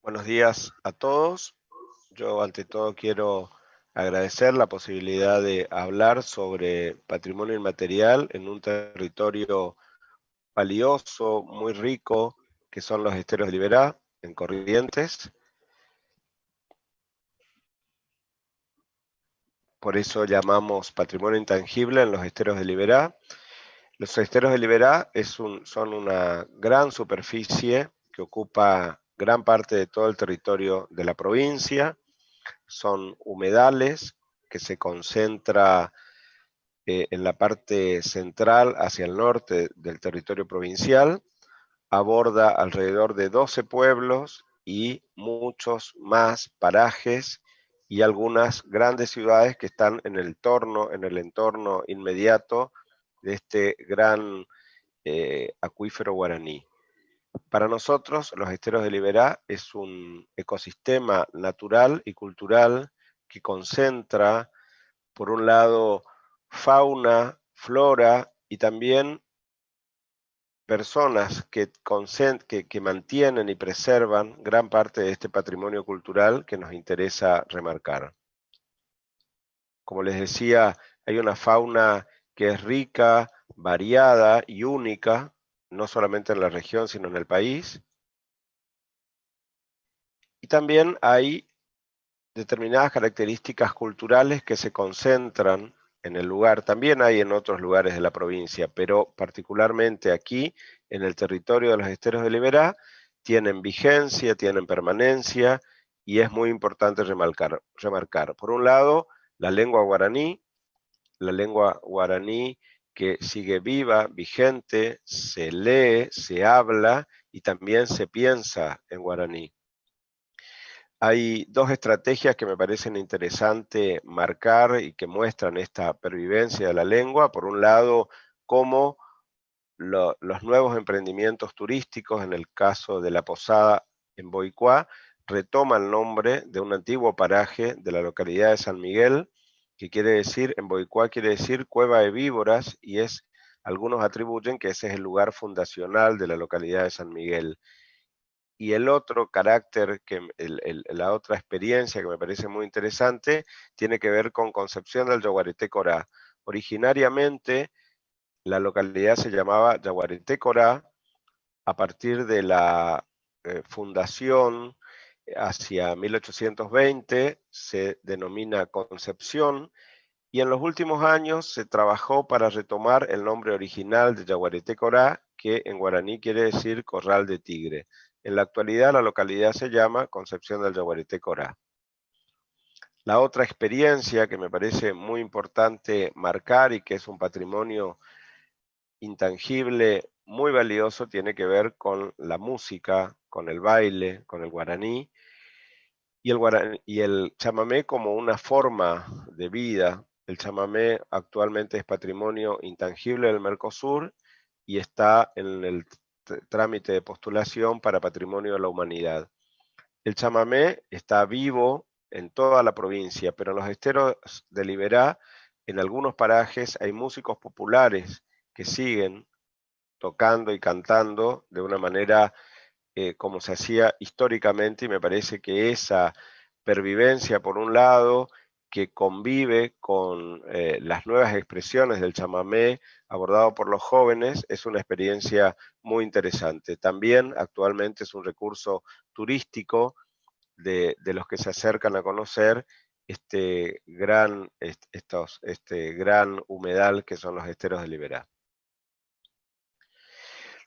Buenos días a todos. Yo ante todo quiero agradecer la posibilidad de hablar sobre patrimonio inmaterial en un territorio valioso, muy rico, que son los esteros de Liberá, en Corrientes. Por eso llamamos patrimonio intangible en los esteros de Liberá. Los esteros de Liberá son una gran superficie que ocupa gran parte de todo el territorio de la provincia. Son humedales que se concentra en la parte central hacia el norte del territorio provincial, aborda alrededor de 12 pueblos y muchos más parajes y algunas grandes ciudades que están en el entorno inmediato de este gran acuífero guaraní. Para nosotros, los esteros de Liberá es un ecosistema natural y cultural que concentra, por un lado, fauna, flora y también personas que mantienen y preservan gran parte de este patrimonio cultural que nos interesa remarcar. Como les decía, hay una fauna que es rica, variada y única, no solamente en la región, sino en el país. Y también hay determinadas características culturales que se concentran en el lugar. También hay en otros lugares de la provincia, pero particularmente aquí, en el territorio de los esteros de Liberá, tienen vigencia, tienen permanencia, y es muy importante remarcar. Por un lado, la lengua guaraní que sigue viva, vigente, se lee, se habla y también se piensa en guaraní. Hay dos estrategias que me parecen interesantes marcar y que muestran esta pervivencia de la lengua. Por un lado, cómo los nuevos emprendimientos turísticos, en el caso de la posada en Boicuá, retoma el nombre de un antiguo paraje de la localidad de San Miguel, que en Boicuá quiere decir cueva de víboras, y algunos atribuyen que ese es el lugar fundacional de la localidad de San Miguel. Y el otro carácter, la otra experiencia que me parece muy interesante, tiene que ver con Concepción del Yaguareté Corá. Originariamente, la localidad se llamaba Yaguareté Corá. A partir de la fundación hacia 1820 se denomina Concepción, y en los últimos años se trabajó para retomar el nombre original de Yaguareté Corá, que en guaraní quiere decir corral de tigre. En la actualidad la localidad se llama Concepción del Yaguareté Corá. La otra experiencia que me parece muy importante marcar y que es un patrimonio intangible muy valioso tiene que ver con la música, con el baile, con el guaraní, y el chamamé como una forma de vida. El chamamé actualmente es patrimonio intangible del Mercosur y está en el trámite de postulación para Patrimonio de la Humanidad. El chamamé está vivo en toda la provincia, pero en los esteros de Liberá, en algunos parajes, hay músicos populares que siguen tocando y cantando de una manera como se hacía históricamente, y me parece que esa pervivencia, por un lado, que convive con las nuevas expresiones del chamamé abordado por los jóvenes, es una experiencia muy interesante. También actualmente es un recurso turístico de los que se acercan a conocer este gran humedal que son los esteros de Liberá.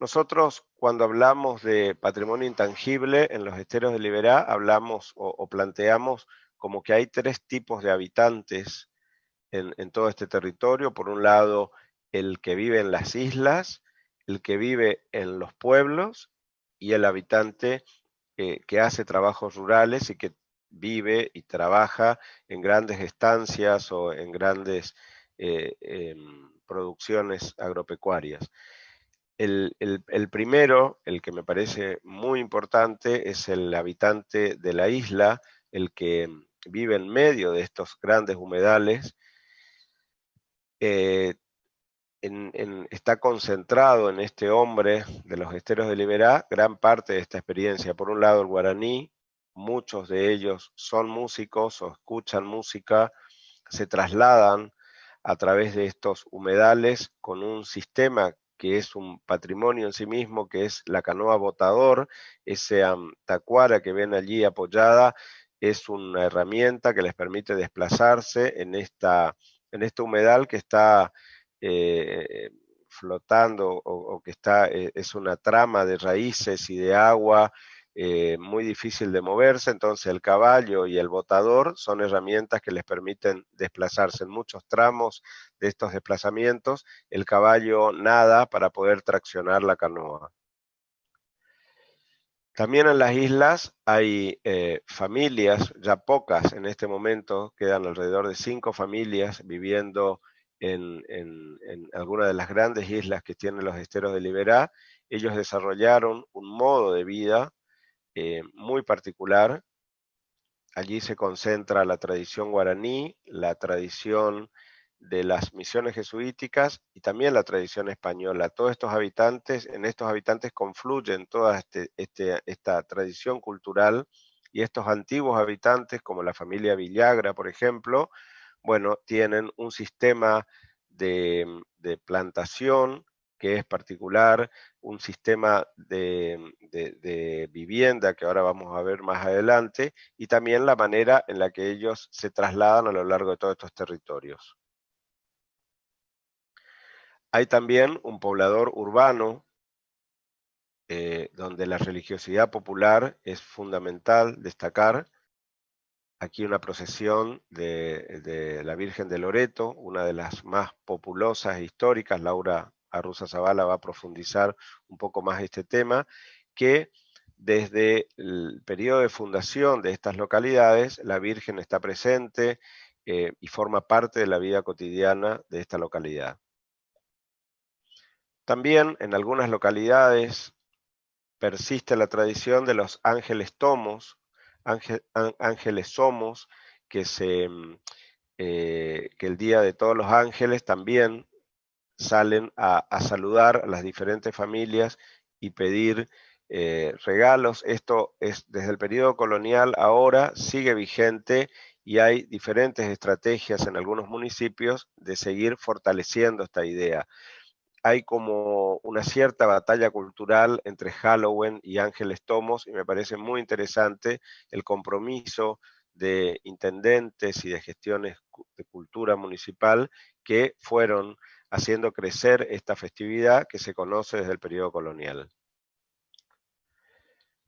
Nosotros, cuando hablamos de patrimonio intangible en los esteros de Liberá, hablamos o planteamos como que hay tres tipos de habitantes en todo este territorio. Por un lado, el que vive en las islas, el que vive en los pueblos y el habitante que hace trabajos rurales y que vive y trabaja en grandes estancias o en grandes producciones agropecuarias. El primero, el que me parece muy importante, es el habitante de la isla, el que vive en medio de estos grandes humedales. Está concentrado en este hombre de los esteros de Liberá gran parte de esta experiencia. Por un lado el guaraní, muchos de ellos son músicos o escuchan música, se trasladan a través de estos humedales con un sistema que es un patrimonio en sí mismo, que es la canoa botador. Ese tacuara que ven allí apoyada es una herramienta que les permite desplazarse en este humedal que está flotando o que está, es una trama de raíces y de agua muy difícil de moverse. Entonces el caballo y el botador son herramientas que les permiten desplazarse en muchos tramos de estos desplazamientos. El caballo nada para poder traccionar la canoa. También en las islas hay familias, ya pocas en este momento, quedan alrededor de 5 familias viviendo en alguna de las grandes islas que tienen los esteros de Liberá. Ellos desarrollaron un modo de vida muy particular. Allí se concentra la tradición guaraní, la tradición de las misiones jesuíticas y también la tradición española. Todos estos habitantes, en estos habitantes confluyen toda esta tradición cultural, y estos antiguos habitantes, como la familia Villagra, por ejemplo, bueno, tienen un sistema de plantación que es particular, un sistema de vivienda que ahora vamos a ver más adelante, y también la manera en la que ellos se trasladan a lo largo de todos estos territorios. Hay también un poblador urbano donde la religiosidad popular es fundamental destacar. Aquí una procesión de la Virgen de Loreto, una de las más populosas e históricas. Laura Arruzazabala va a profundizar un poco más este tema, que desde el periodo de fundación de estas localidades, la Virgen está presente y forma parte de la vida cotidiana de esta localidad. También en algunas localidades persiste la tradición de los ángeles tomos, ángeles somos, que que el Día de Todos los Ángeles también salen a saludar a las diferentes familias y pedir regalos. Esto es desde el periodo colonial, ahora sigue vigente, y hay diferentes estrategias en algunos municipios de seguir fortaleciendo esta idea. Hay como una cierta batalla cultural entre Halloween y Ángeles Tomos, y me parece muy interesante el compromiso de intendentes y de gestiones de cultura municipal que fueron haciendo crecer esta festividad que se conoce desde el periodo colonial.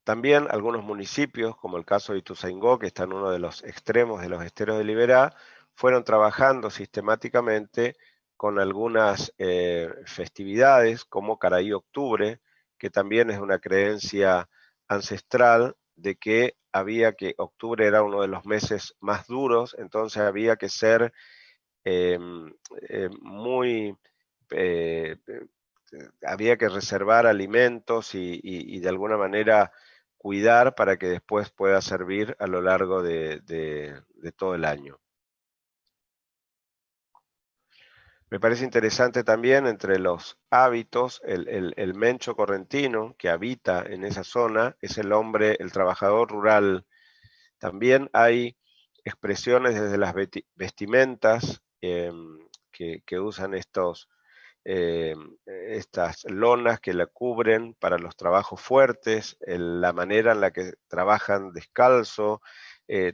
También algunos municipios, como el caso de Ituzaingó, que está en uno de los extremos de los esteros de Liberá, fueron trabajando sistemáticamente con algunas festividades como Caraí Octubre, que también es una creencia ancestral de que octubre era uno de los meses más duros, entonces había que ser muy había que reservar alimentos y de alguna manera cuidar para que después pueda servir a lo largo de todo el año. Me parece interesante también entre los hábitos, el mencho correntino que habita en esa zona es el hombre, el trabajador rural. También hay expresiones desde las vestimentas que usan estas lonas que la cubren para los trabajos fuertes, la manera en la que trabajan descalzo.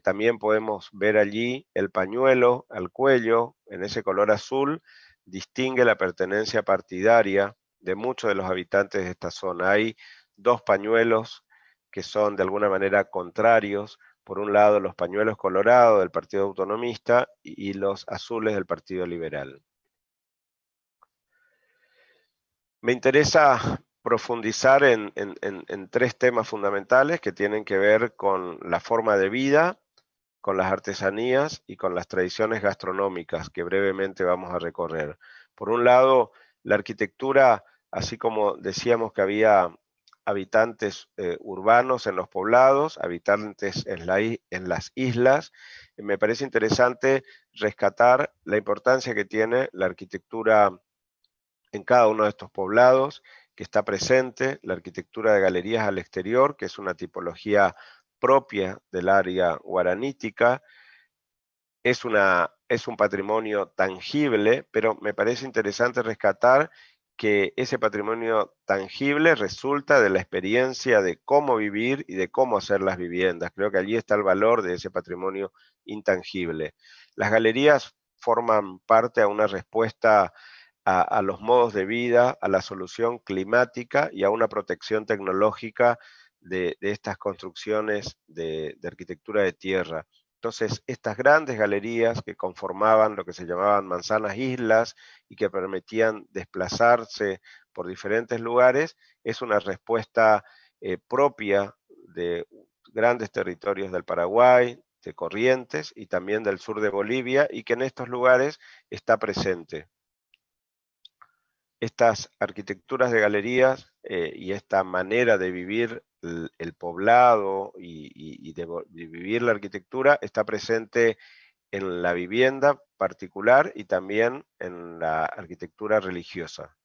También podemos ver allí el pañuelo al cuello, en ese color azul, distingue la pertenencia partidaria de muchos de los habitantes de esta zona. Hay dos pañuelos que son de alguna manera contrarios. Por un lado, los pañuelos colorados del Partido Autonomista y los azules del Partido Liberal. Me interesa profundizar en 3 temas fundamentales que tienen que ver con la forma de vida, con las artesanías y con las tradiciones gastronómicas que brevemente vamos a recorrer. Por un lado, la arquitectura, así como decíamos que había habitantes urbanos en los poblados, habitantes en las islas, me parece interesante rescatar la importancia que tiene la arquitectura en cada uno de estos poblados, que está presente, la arquitectura de galerías al exterior, que es una tipología propia del área guaranítica. Es un patrimonio tangible, pero me parece interesante rescatar que ese patrimonio tangible resulta de la experiencia de cómo vivir y de cómo hacer las viviendas. Creo que allí está el valor de ese patrimonio intangible. Las galerías forman parte a una respuesta a los modos de vida, a la solución climática y a una protección tecnológica de estas construcciones de arquitectura de tierra. Entonces, estas grandes galerías que conformaban lo que se llamaban manzanas islas y que permitían desplazarse por diferentes lugares, es una respuesta propia de grandes territorios del Paraguay, de Corrientes y también del sur de Bolivia, y que en estos lugares está presente. Estas arquitecturas de galerías y esta manera de vivir el poblado y de vivir la arquitectura está presente en la vivienda particular y también en la arquitectura religiosa.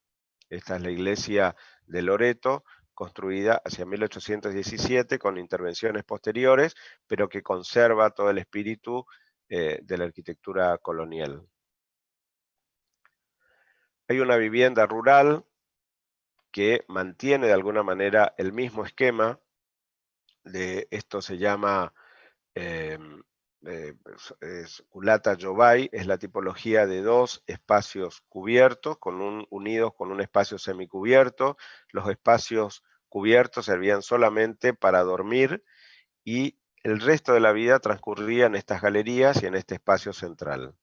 Esta es la iglesia de Loreto, construida hacia 1817 con intervenciones posteriores, pero que conserva todo el espíritu de la arquitectura colonial. Hay una vivienda rural que mantiene de alguna manera el mismo esquema. De esto se llama culata Yobay, es la tipología de dos espacios cubiertos unidos con un espacio semicubierto. Los espacios cubiertos servían solamente para dormir y el resto de la vida transcurría en estas galerías y en este espacio central.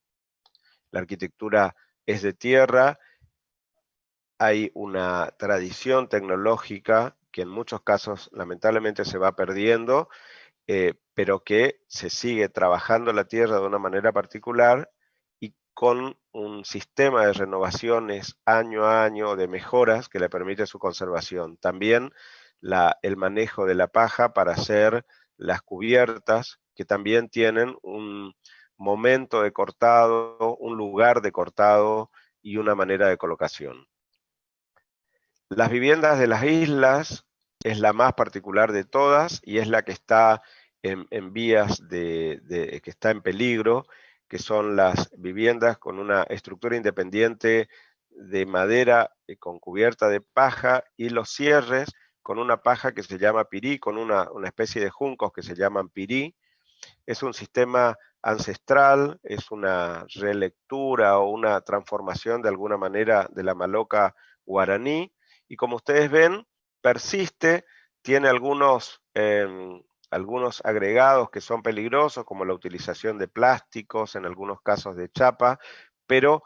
La arquitectura es de tierra. Hay una tradición tecnológica que en muchos casos lamentablemente se va perdiendo, pero que se sigue trabajando la tierra de una manera particular y con un sistema de renovaciones año a año, de mejoras que le permite su conservación. También el manejo de la paja para hacer las cubiertas, que también tienen un momento de cortado, un lugar de cortado y una manera de colocación. Las viviendas de las islas es la más particular de todas y es la que está en vías que está en peligro, que son las viviendas con una estructura independiente de madera con cubierta de paja y los cierres con una paja que se llama pirí, con una especie de juncos que se llaman pirí. Es un sistema ancestral, es una relectura o una transformación de alguna manera de la maloca guaraní, y como ustedes ven, persiste, tiene algunos agregados que son peligrosos, como la utilización de plásticos, en algunos casos de chapa, pero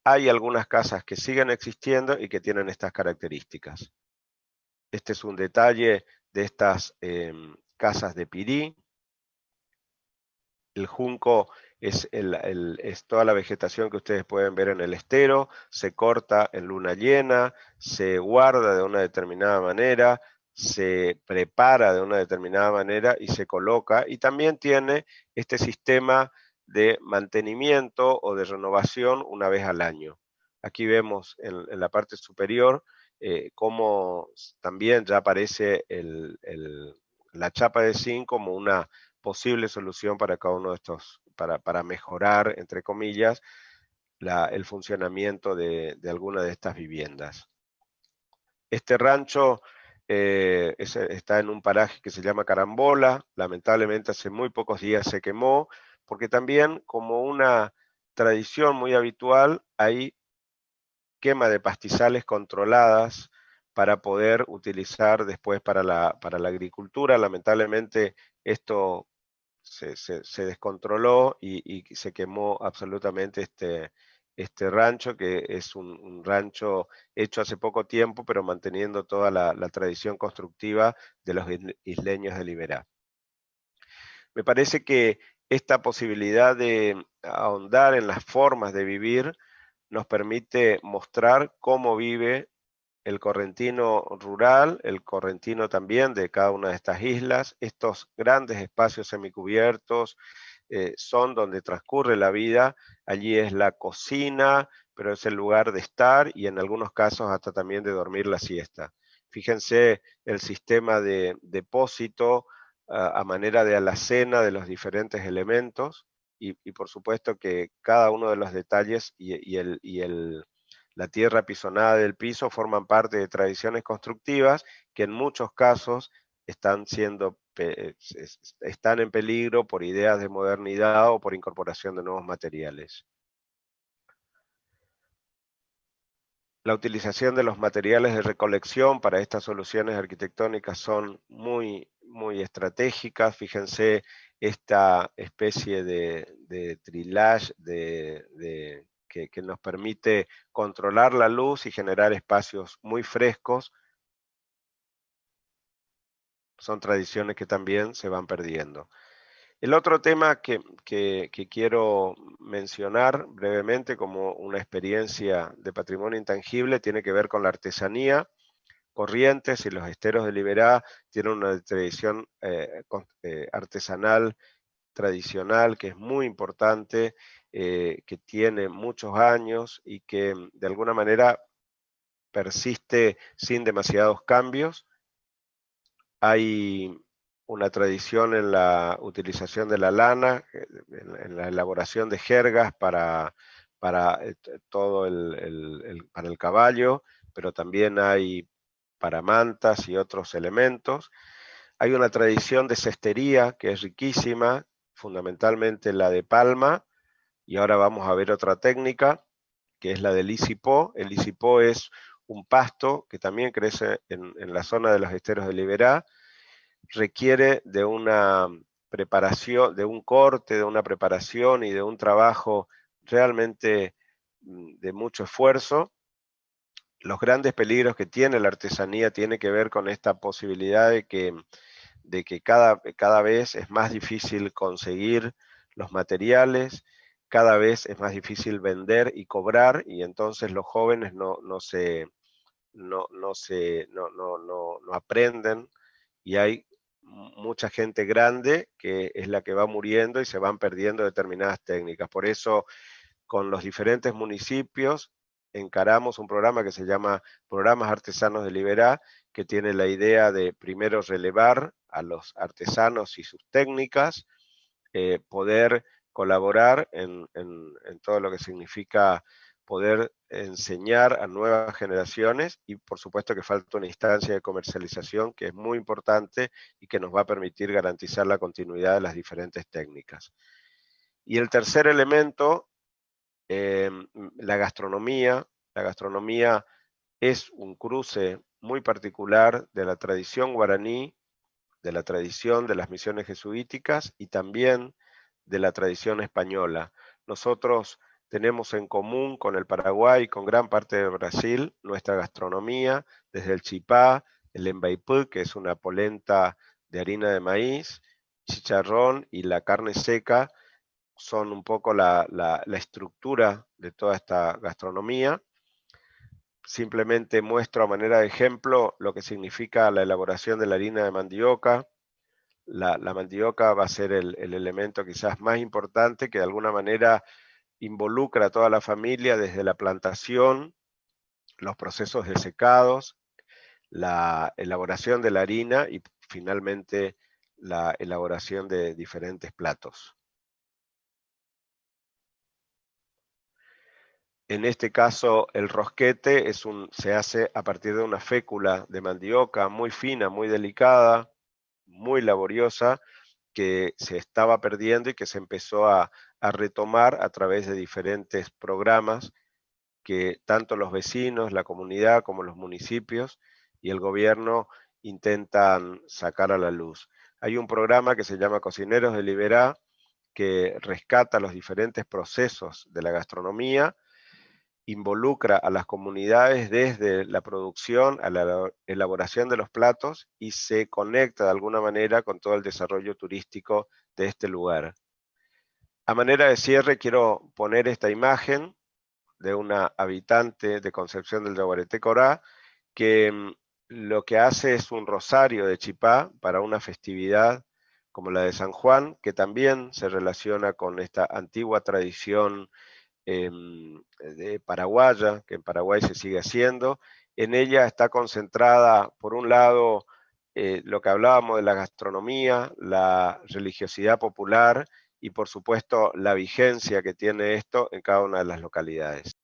hay algunas casas que siguen existiendo y que tienen estas características. Este es un detalle de estas casas de pirí. El junco es toda la vegetación que ustedes pueden ver en el estero, se corta en luna llena, se guarda de una determinada manera, se prepara de una determinada manera y se coloca, y también tiene este sistema de mantenimiento o de renovación una vez al año. Aquí vemos en la parte superior cómo también ya aparece la chapa de zinc como una posible solución para cada uno de estos, para mejorar, entre comillas, el funcionamiento de alguna de estas viviendas. Este rancho está en un paraje que se llama Carambola. Lamentablemente hace muy pocos días se quemó, porque también, como una tradición muy habitual, hay quema de pastizales controladas para poder utilizar después para la agricultura. Lamentablemente esto se descontroló y se quemó absolutamente este rancho, que es un rancho hecho hace poco tiempo, pero manteniendo toda la tradición constructiva de los isleños de Liberá. Me parece que esta posibilidad de ahondar en las formas de vivir nos permite mostrar cómo vive el correntino rural, el correntino también de cada una de estas islas. Estos grandes espacios semicubiertos son donde transcurre la vida. Allí es la cocina, pero es el lugar de estar y en algunos casos hasta también de dormir la siesta. Fíjense el sistema de depósito a manera de alacena de los diferentes elementos, y por supuesto que cada uno de los detalles la tierra pisonada del piso forman parte de tradiciones constructivas que en muchos casos están en peligro por ideas de modernidad o por incorporación de nuevos materiales. La utilización de los materiales de recolección para estas soluciones arquitectónicas son muy estratégicas. Fíjense esta especie de trilage que nos permite controlar la luz y generar espacios muy frescos. Son tradiciones que también se van perdiendo. El otro tema que quiero mencionar brevemente como una experiencia de patrimonio intangible tiene que ver con la artesanía. Corrientes y los esteros de Liberá tienen una tradición artesanal tradicional que es muy importante, que tiene muchos años y que de alguna manera persiste sin demasiados cambios. Hay una tradición en la utilización de la lana, en la elaboración de jergas para todo para el caballo, pero también hay para mantas y otros elementos. Hay una tradición de cestería que es riquísima, fundamentalmente la de palma, y ahora vamos a ver otra técnica, que es la del isipó. El isipó es un pasto que también crece en la zona de los esteros de Liberá, requiere de una preparación, de un corte, de una preparación y de un trabajo realmente de mucho esfuerzo. Los grandes peligros que tiene la artesanía tiene que ver con esta posibilidad de que cada vez es más difícil conseguir los materiales, cada vez es más difícil vender y cobrar, y entonces los jóvenes no aprenden, y hay mucha gente grande que es la que va muriendo y se van perdiendo determinadas técnicas. Por eso, con los diferentes municipios, encaramos un programa que se llama Programas Artesanos de Liberá, que tiene la idea de primero relevar a los artesanos y sus técnicas, poder colaborar en todo lo que significa poder enseñar a nuevas generaciones, y por supuesto que falta una instancia de comercialización que es muy importante y que nos va a permitir garantizar la continuidad de las diferentes técnicas. Y el tercer elemento, la gastronomía. La gastronomía es un cruce muy particular de la tradición guaraní, de la tradición de las misiones jesuíticas y también de la tradición española. Nosotros tenemos en común con el Paraguay y con gran parte de Brasil nuestra gastronomía, desde el chipá, el embaipú, que es una polenta de harina de maíz, chicharrón y la carne seca, son un poco la estructura de toda esta gastronomía. Simplemente muestro a manera de ejemplo lo que significa la elaboración de la harina de mandioca. La mandioca va a ser el elemento quizás más importante que de alguna manera involucra a toda la familia desde la plantación, los procesos de secados, la elaboración de la harina y finalmente la elaboración de diferentes platos. En este caso, el rosquete se hace a partir de una fécula de mandioca muy fina, muy delicada, muy laboriosa, que se estaba perdiendo y que se empezó a retomar a través de diferentes programas que tanto los vecinos, la comunidad, como los municipios y el gobierno intentan sacar a la luz. Hay un programa que se llama Cocineros de Liberá, que rescata los diferentes procesos de la gastronomía, involucra a las comunidades desde la producción a la elaboración de los platos y se conecta de alguna manera con todo el desarrollo turístico de este lugar. A manera de cierre, quiero poner esta imagen de una habitante de Concepción del Yaguareté Corá, que lo que hace es un rosario de chipá para una festividad como la de San Juan, que también se relaciona con esta antigua tradición de paraguaya, que en Paraguay se sigue haciendo. En ella está concentrada, por un lado, lo que hablábamos de la gastronomía, la religiosidad popular y por supuesto la vigencia que tiene esto en cada una de las localidades.